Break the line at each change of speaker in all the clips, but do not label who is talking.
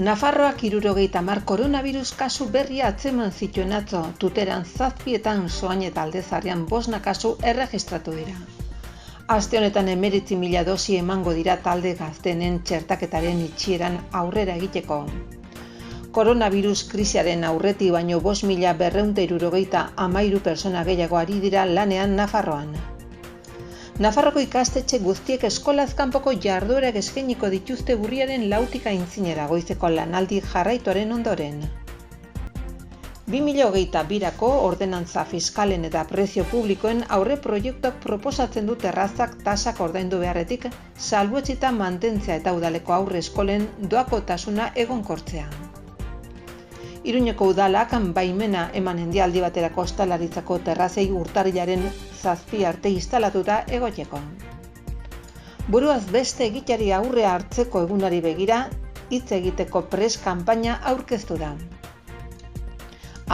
Nafarroak 70 koronabirus kasu berria atzeman zituen atzo, tuteran 7 Soain eta Aldezarrean 5 kasu erregistratu dira. Aste honetan 19.000 dosi emango dira talde gaztenen txertaketaren itxieran aurrera egiteko. Koronabirus krisiaren aurretik baino 5.273 pertsona gehiago ari dira lanean Nafarroan. Nafarroko ikastetxe guztiek eskolaz kanpoko jarduerak eskainiko dituzte urriaren 4 aintzinera goizeko lanaldi jarraituaren ondoren. 2022ko ordenantza fiskalen eta prezio publikoen aurre proiektuak proposatzen du terrazak tasak ordaindu beharretik salbuetsita mantentzea eta udaleko aurre eskolen doakotasuna egonkortzea. Iruñeko udalak baimena eman aldi baterako ostalaritzako terrazei urtarrilaren 7 arte instalatuta egoteko. Buruaz beste egiteari aurre hartzeko egunari begira, hitz egiteko prest kanpaina aurkeztu da.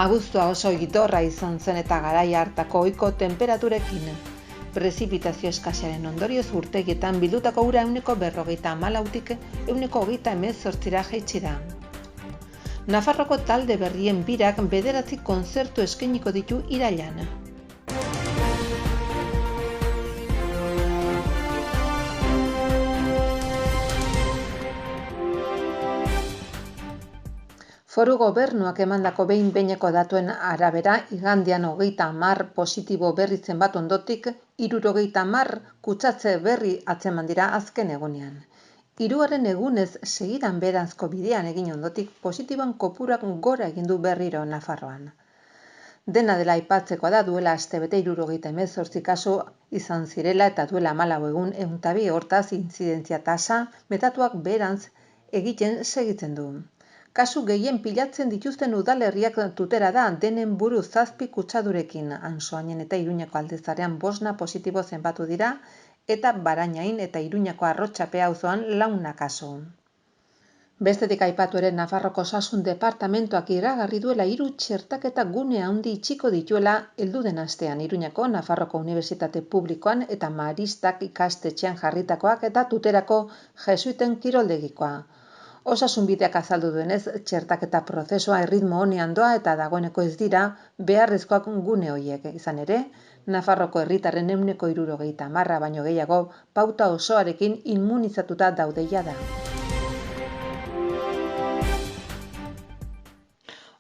Abuztua oso idorra izan zen eta garai hartako ohiko tenperaturekin. Prezipitazio eskasaren ondorioz urtegietan bildutako ura 154tik 128 jaitsi da. Nafarroko talde berrien birak 9 kontzertu eskainiko ditu irailean. Foru Gobernuak emandako behin-behineko datuen arabera, igandean 30 positibo berri zenbat ondotik, 70 kutsatze berri atzeman dira azken egunean. 3. egunez segidan beheranzko bidean egin ondotik positiboan kopurak gora egin du berriro Nafarroan. Dena dela aipatzekoa da duela astebete 78 kasu izan zirela eta duela 14 egun 102, hortaz intzidentzia tasa metatuak beherantz egiten segitzen du. Kasu gehien pilatzen dituzten udalerriak tutera da denen buru 7 kutsadurekin, Soainen eta Iruñeko Aldezarrean 5 positibo zenbatu dira, eta Barañain eta Iruñako Arrotxape auzoan 4 kasu. Bestetik aipatu ere Nafarroko Osasun Departamentuak iragarri duela 3 txertaketa gune handi itxiko dituela heldu den astean Iruñako Nafarroko Unibertsitate Publikoan eta Maristak ikastetxean jarritakoak eta tuterako jesuiten kiroldegikoa. Osasun bideak azaldu duenez, txertaketa prozesua erritmo onean doa eta dagoeneko ez dira beharrezkoak gune horiek. Izan ere, Nafarroko herritarren 70% baino gehiago pauta osoarekin immunizatuta daude jada.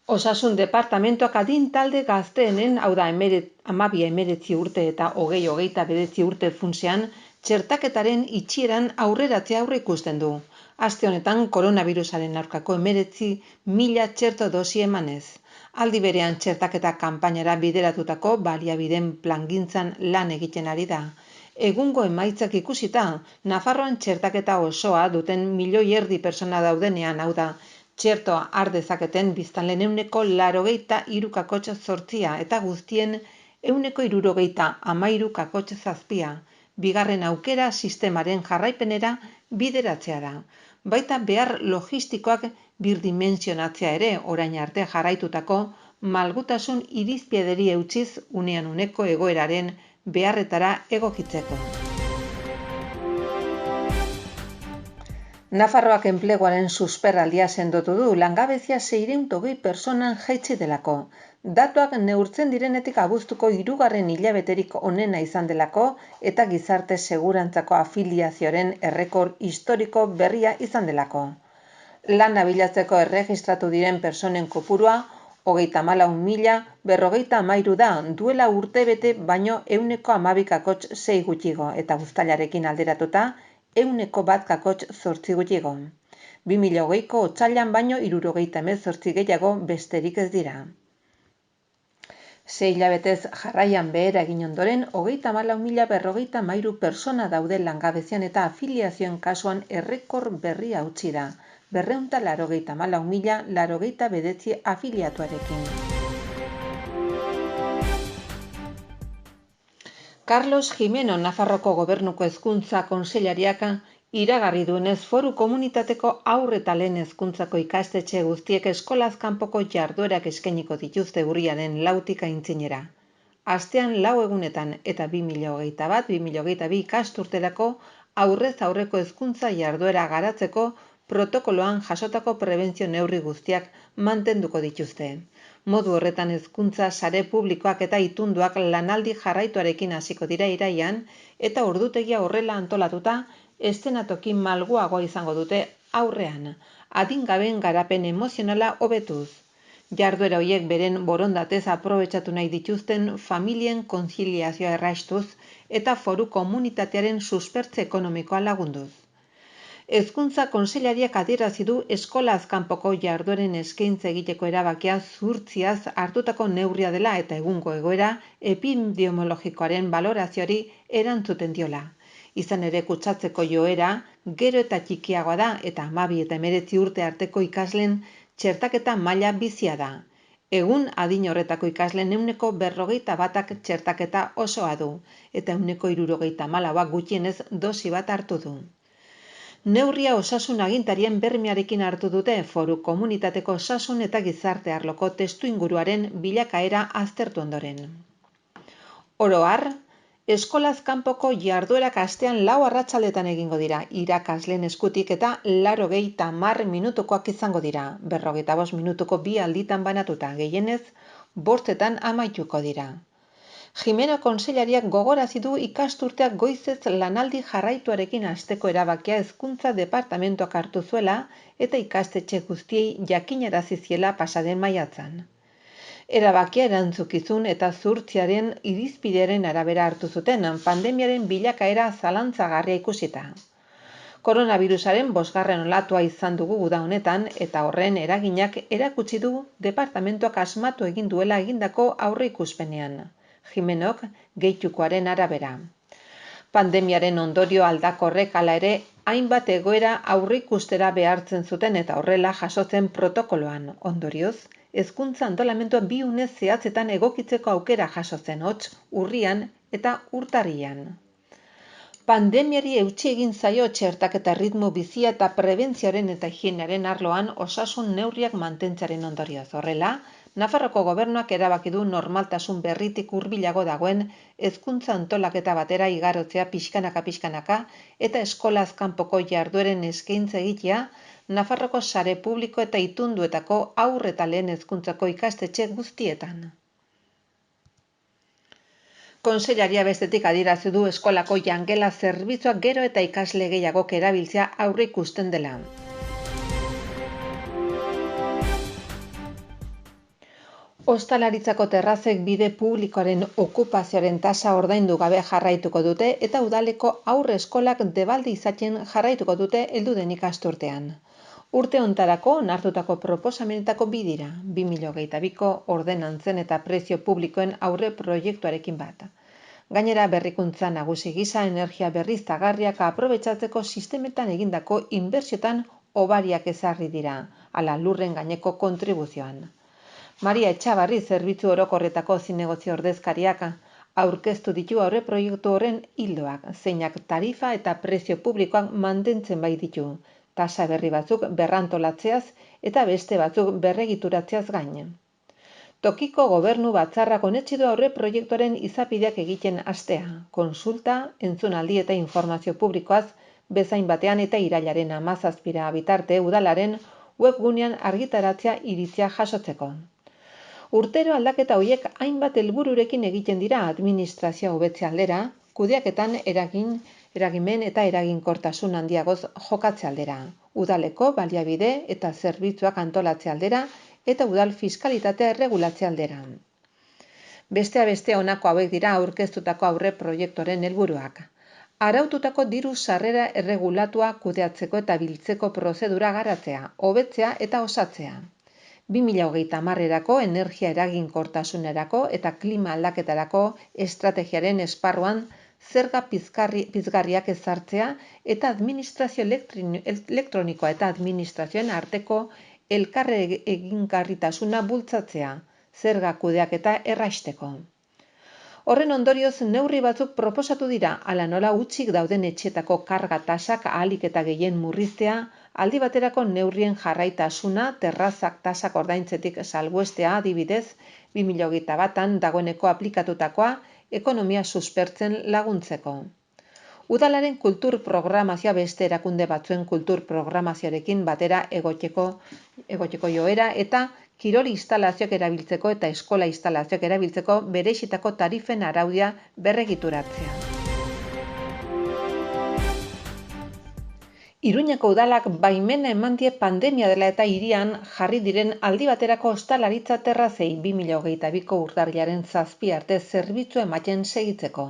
Osasun Departamentuak adin talde gazteenen, hau da 12-19 urte eta 20-29 urte funtsean, txertaketaren itxieran aurreratzea aurreikusten du. Aste honetan koronabirusaren aurkako 19.000 txerto dosi emanez. Aldi berean txertaketa kanpainara bideratutako baliabideen plangintzan lan egiten ari da. Egungo emaitzak ikusita, Nafarroan txertaketa osoa duten 1,5 milioi pertsona daudenean, hau da, txertoa har dezaketen biztanleen 83,8 eta guztien 73,7. Bigarren aukera sistemaren jarraipenera bideratzea da. Baita behar logistikoak birdimentsionatzea ere orain arte jarraitutako malgutasun irizpideri eutsiz unean uneko egoeraren beharretara egokitzeko. Nafarroak enpleguaren susperraldia sendotu du, langabezia 620 pertsonan jaitsi delako. Datuak neurtzen direnetik abuztuko 3. hilabeterik onena izan delako eta gizarte segurantzako afiliazioaren errekor historiko berria izan delako. Lana bilatzeko erregistratu diren pertsonen kopurua 34.053 da, duela urtebete baino 1,12,6 gutxigo eta uztailarekin alderatuta 1,1,8 gutxigo. 2020ko otsailean baino 78 gehiago besterik ez dira. 6 hilabetez jarraian behera egin ondoren 34.053 pertsona daude langabezian eta afiliazioen kasuan errekor berria hautsi da. 284.089 afiliatuarekin. Carlos Jimeno, Nafarroko Gobernuko Hezkuntza Kontseilariak iragarri duenez foru komunitateko haur eta lehen hezkuntzako ikastetxe guztiek eskolaz kanpoko jarduerak eskainiko dituzte urriaren 4 aintzinera. Astean 4 egunetan eta 2021-2022 ikasturterako aurrez aurreko hezkuntza jarduera garatzeko protokoloan jasotako prebentzio neurri guztiak mantenduko dituzte. Modu horretan hezkuntza sare publikoak eta itunduak lanaldi jarraituarekin hasiko dira irailean eta ordutegia horrela antolatuta eszenatoki malguagoa izango dute aurrean, adingabeen garapen emozionala hobetuz. Jarduera horiek beren borondatez aprobetxatu nahi dituzten familien konziliazioa erraistuz eta foru komunitatearen suspertze ekonomikoa lagunduz. Hezkuntza kontseilariak adierazi du eskolaz kanpoko jardueren eskaintza egiteko erabakia zuhurtziaz hartutako neurria dela eta egungo egoera epidemiologikoaren balorazioari erantzuten diola. Izan ere kutsatzeko joera gero eta txikiagoa da eta 12 eta 19 urte arteko ikasleen txertaketa maila bizia da. Egun adin horretako ikasleen 41%ak txertaketa osoa du eta 64%ak gutxienez dosi bat hartu du. Neurria osasun agintarien bermearekin hartu dute foru komunitateko osasun eta gizarte arloko testuinguruaren bilakaera aztertu ondoren. Oro har, eskolaz kanpoko jarduerak astean 4 arratsaldetan egingo dira, irakasleen eskutik eta 90 minutukoak izango dira, 45 minutuko 2 alditan banatuta, gehienez 5etan amaituko dira. Jimeno kontseilariak gogorarazi du ikasturteak goizez lanaldi jarraituarekin hasteko erabakia hezkuntza departamentuak hartu zuela eta ikastetxe guztiei jakinarazi ziela pasaden maiatzan. Erabakia erantzukizun eta zuhurtziaren irizpidearen arabera hartu zuten pandemiaren bilakaera zalantzagarria ikusita. Koronavirusaren 5. olatua izan dugu uda honetan eta horren eraginak erakutsi du departamentuak asmatu egin duela egindako aurreikuspenean. Jimenok gehitukoaren arabera. Pandemiaren ondorio aldakorrek hala ere hainbat egoera aurreikustera behartzen zuten eta horrela jasotzen protokoloan. Ondorioz, hezkuntza antolamendua 2 une zehatzetan egokitzeko aukera jasotzen hots, urrian eta urtarrian. Pandemiari eutsi egin zaio txertaketa ritmo bizia eta prebentzioaren eta higienaren arloan osasun neurriak mantentzearen ondorioz. Horrela, Nafarroko gobernuak erabaki du normaltasun berritik hurbilago dagoen hezkuntza antolaketa batera igarotzea pixkanaka eta eskolaz kanpoko jardueren eskaintza egitea Nafarroko sare publiko eta itunduetako haur eta lehen hezkuntzako ikastetxe guztietan. Kontseilaria bestetik adierazi du eskolako jangela zerbitzuak gero eta ikasle gehiagok erabiltzea aurreikusten dela. Ostalaritzako terrazek bide publikoaren okupazioaren tasa ordaindu gabe jarraituko dute eta udaleko aurre eskolak debalde izaten jarraituko dute heldu den ikasturtean. Urte hontarako onartutako proposamenetako bi dira, 2022ko ordenantzen eta prezio publikoen aurre proiektuarekin bat. Gainera berrikuntza nagusi gisa energia berriztagarriak aprobetxatzeko sistemetan egindako inbertsiotan hobariak ezarri dira, ala lurren gaineko kontribuzioan. Maria Etxabarri zerbitzu orokorretako zinegozio ordezkariak aurkeztu ditu aurre proiektu horren ildoak, zeinak tarifa eta prezio publikoak mantentzen bai ditu, tasa berri batzuk berrantolatzeaz eta beste batzuk berregituratzeaz gain. Tokiko gobernu batzarrak onetsi du aurre proiektuaren izapideak egiten hastea, konsulta, entzunaldi eta informazio publikoaz bezain batean eta irailaren 17 bitarte udalaren webgunean argitaratzea iritzia jasotzeko. Urtero aldaketa horiek hainbat helbururekin egiten dira administrazioa hobetze aldera, kudeaketan eragimen eta eraginkortasun handiagoz jokatze aldera, udaleko baliabide eta zerbitzuak antolatze aldera eta udal fiskalitatea erregulatze aldera. Besteak beste honako hauek dira aurkeztutako aurre proiektuaren helburuak. Araututako diru sarrera erregulatua kudeatzeko eta biltzeko prozedura garatzea, hobetzea eta osatzea. 2030erako energia eraginkortasunerako eta klima aldaketarako estrategiaren esparruan zerga pizgarriak ezartzea eta administrazio elektronikoa eta administrazioen arteko elkarregingarritasuna bultzatzea, zerga kudeaketa erraisteko. Horren ondorioz neurri batzuk proposatu dira, hala nola hutsik dauden etxetako karga tasak ahalik eta gehien murriztea, aldi baterako neurrien jarraitasuna terrazak tasak ordaintzetik salbuestea adibidez 2021an dagoeneko aplikatutakoa ekonomia suspertzen laguntzeko. Udalaren kultur programazioa beste erakunde batzuen kultur programazioarekin batera egoteko joera eta kirol instalazioak erabiltzeko eta eskola instalazioak erabiltzeko berezitako tarifen araudia berregituratzea. Iruñeko udalak baimena eman die pandemia dela eta hirian jarri diren aldi baterako ostalaritza terrazei 2022ko urtarrilaren 7 arte zerbitzua ematen segitzeko.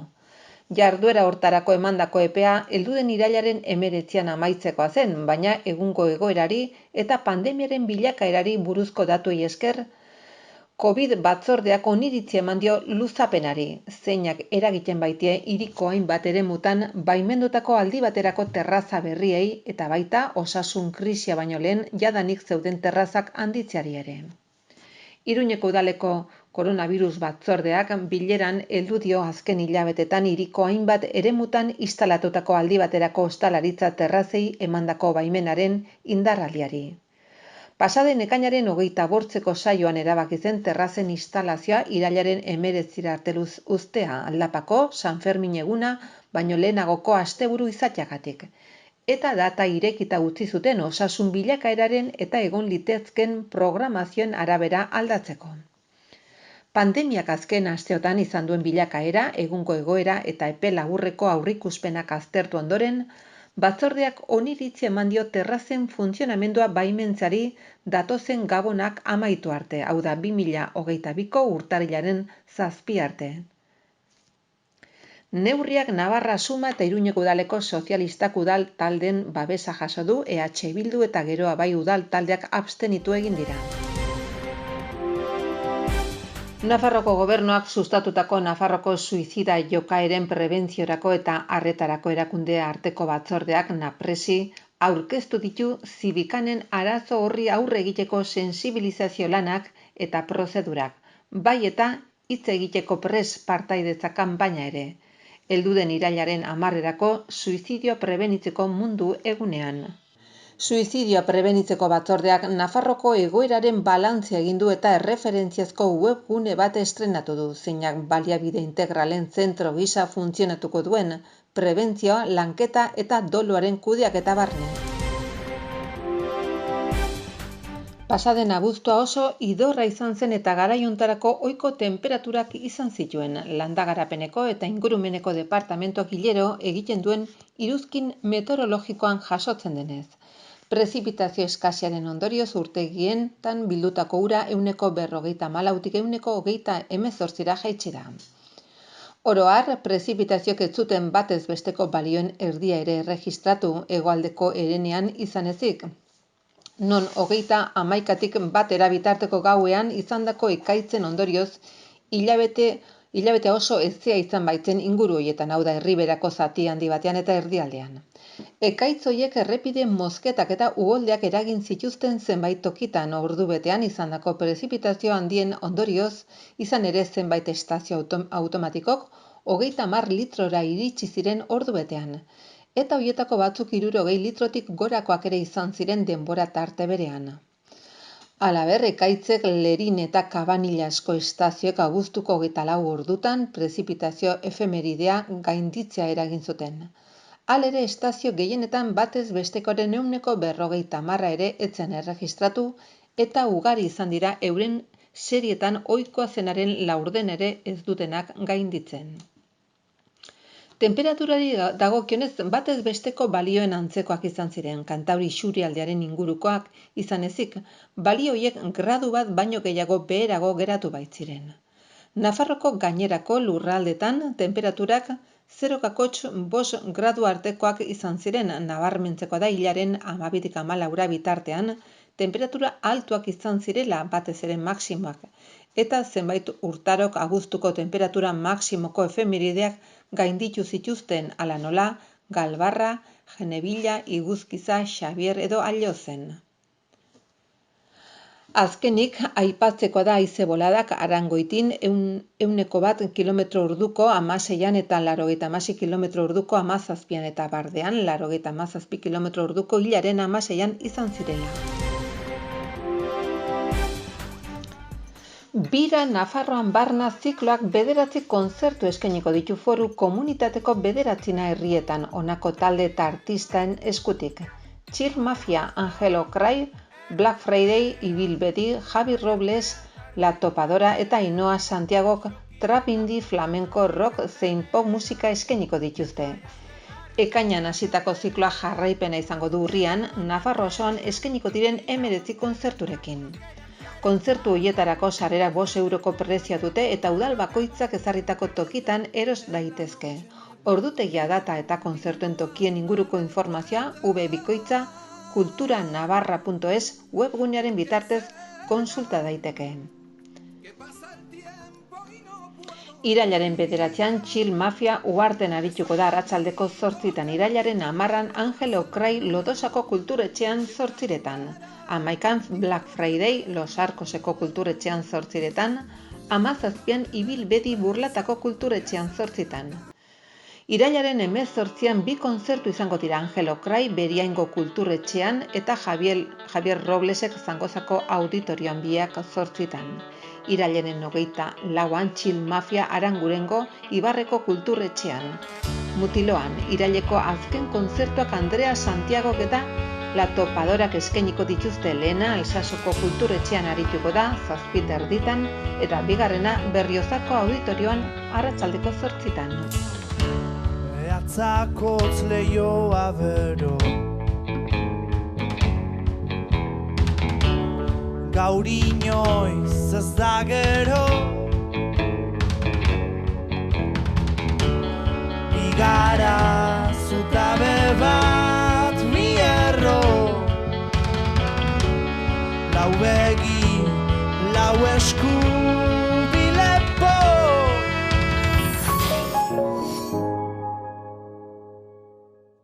Jarduera hortarako emandako epea heldu den irailaren 19an amaitzekoa zen, baina egungo egoerari eta pandemiaren bilakaerari buruzko datuei esker, COVID batzordeak oniritzia eman dio luzapenari, zeinak eragiten baitie hiriko hainbat eremutan baimendutako aldi baterako terraza berriei eta baita osasun krisia baino lehen jadanik zeuden terrazak handitzeari ere. Iruñeko udaleko koronavirus batzordeak bileran heldu dio azken hilabetetan hiriko hainbat eremutan instalatutako aldi baterako ostalaritza terrazei emandako baimenaren indarraldiari. Pasaden ekainaren 25 saioan erabaki zen terrazen instalazioa irailaren 19 arte uztea aldapako San Fermin eguna baino lehenagoko asteburu izateagatik. Eta data irekita utzi zuten osasun bilakaeraren eta egon litezken programazioen arabera aldatzeko. Pandemiak azken asteotan izan duen bilakaera, egungo egoera eta epe laburreko aurreikuspenak aztertu ondoren, batzordeak oniritzia eman dio terrazen funtzionamendua baimentzari datozen gabonak amaitu arte, hau da 2022ko urtarrilaren 7 arte. Neurriak Navarra Suma eta Iruñeko udaleko sozialistak udal taldeen babesa jaso du EH Bildu eta Geroa Bai udal taldeak abstenitu egin dira. Nafarroko gobernuak sustatutako Nafarroko suizida jokaeren prebentziorako eta arretarako erakunde arteko batzordeak NAPRESI aurkeztu ditu zibikanen arazo horri aurre egiteko sensibilizazio lanak eta prozedurak, bai eta hitz egiteko prest partaidetza kanpaina ere, heldu den irailaren 10erako suizidio prebenitzeko mundu egunean. Suizidioa prebenitzeko batzordeak Nafarroko egoeraren balantzea egin du eta erreferentziazko webgune bat estrenatu du, zeinak baliabide integralen zentro gisa funtzionatuko duen prebentzioa, lanketa eta doluaren kudeaketa barne. Pasaden abuztua oso idorra izan zen eta garaiuntarako ohiko tenperaturak izan zituen. Landagarapeneko eta ingurumeneko departamentuak hilero egiten duen iruzkin meteorologikoan jasotzen denez. Prezipitazio eskasiaren ondorioz urtegietan bildutako ura 154tik 128ra jaitsi da. Oro har, prezipitazioak ez zuten batez besteko balioen erdia ere erregistratu hegoaldeko herenean izan ezik. Non 31tik 1 bitarteko gauean izandako ekaitzen ondorioz hilabete oso hezea izan baitzen inguru horietan, hau da herriberako zati handi batean eta erdialdean. Ekaitz horiek errepide mozketak eta uholdeak eragin zituzten zenbait tokitan ordubetean izandako prezipitazio handien ondorioz, izan ere zenbait estazio automatikok 30 litrora iritsi ziren ordubetean. Eta horietako batzuk 60 litrotik gorakoak ere izan ziren denbora tarte berean. Halaber, ekaitzek Lerin eta Kabanilasko estazioek abuztuko 24 ordutan prezipitazio efemeridea gainditzea eragin zuten. Halere, estazio gehienetan batez bestekoren 50% ere etzen erregistratu eta ugari izan dira euren serietan ohikoa zenaren laurden ere ez dutenak gainditzen. Temperaturari dagokionez batez besteko balioen antzekoak izan ziren, Kantauri isurialdearen ingurukoak izan ezik, balio horiek gradu bat baino gehiago beherago geratu baitziren. Nafarroko gainerako lurraldetan temperaturak 0,5 gradu artekoak izan ziren, nabarmentzekoa da hilaren 12tik 14 bitartean, temperatura altuak izan zirela batez ere maksimoak, eta zenbait urtarok abuztuko temperatura maksimoko efemerideak gainditu zituzten ala nola, Galbarra, Genebilla, Iguzkiza, Xabier edo Allozen. Azkenik, aipatzeko da haize boladak Arangoitin 101 km/orduko 16an eta 96 km/orduko 17an eta Bardean 97 km/orduko hilaren 16an izan zirela. Bira Nafarroan barna zikloak 9 kontzertu eskainiko ditu foru komunitateko 9 herrietan honako talde eta artisten eskutik. Chill Mafia, Angelo Cray, Black Friday, Ibil Bedi, Javi Robles, La Topadora eta Ainhoa Santiagok trap indie, flamenko, rock zein pop musika eskainiko dituzte. Ekainan hasitako zikloa jarraipena izango du urrian, Nafarro osoan eskainiko diren 19 kontzerturekin. Kontzertu horietarako sarrera 5 euroko prezioa dute eta udal bakoitzak ezarritako tokitan eros daitezke. Ordutegia, data eta kontzertuen tokien inguruko informazioa webikoitza kulturanavarra.es webgunearen bitartez kontsulta daiteke. Irailaren 9 Chill Mafia Uharten arituko da arratsaldeko 8, irailaren 10 Angelo Cray Lodosako kulturetxean 8, 11 Black Friday Los Arcoseko kulturetxean 8, 17 Ibil Bedi Burlatako kulturetxean 8. Irailaren 18 bi kontzertu izango dira Angelo Cray Beriaingo kulturetxean eta Javier Roblesek Zangozako auditorioan biak 8. Irailaren 24 Chill Mafia Arangurengo Ibarreko kulturetxean. Mutiloan, iraileko azken kontzertuak Andrea Santiagok eta La Topadorak eskainiko dituzte. Lehena Alsasoko kulturetxean arituko da 7:30 eta bigarrena Berriozako auditorioan arratsaldeko 8.
Behatzakotz lehioa bero gaur inoiz ez da gero igara zutabe bat mi erro lau begi, lau esku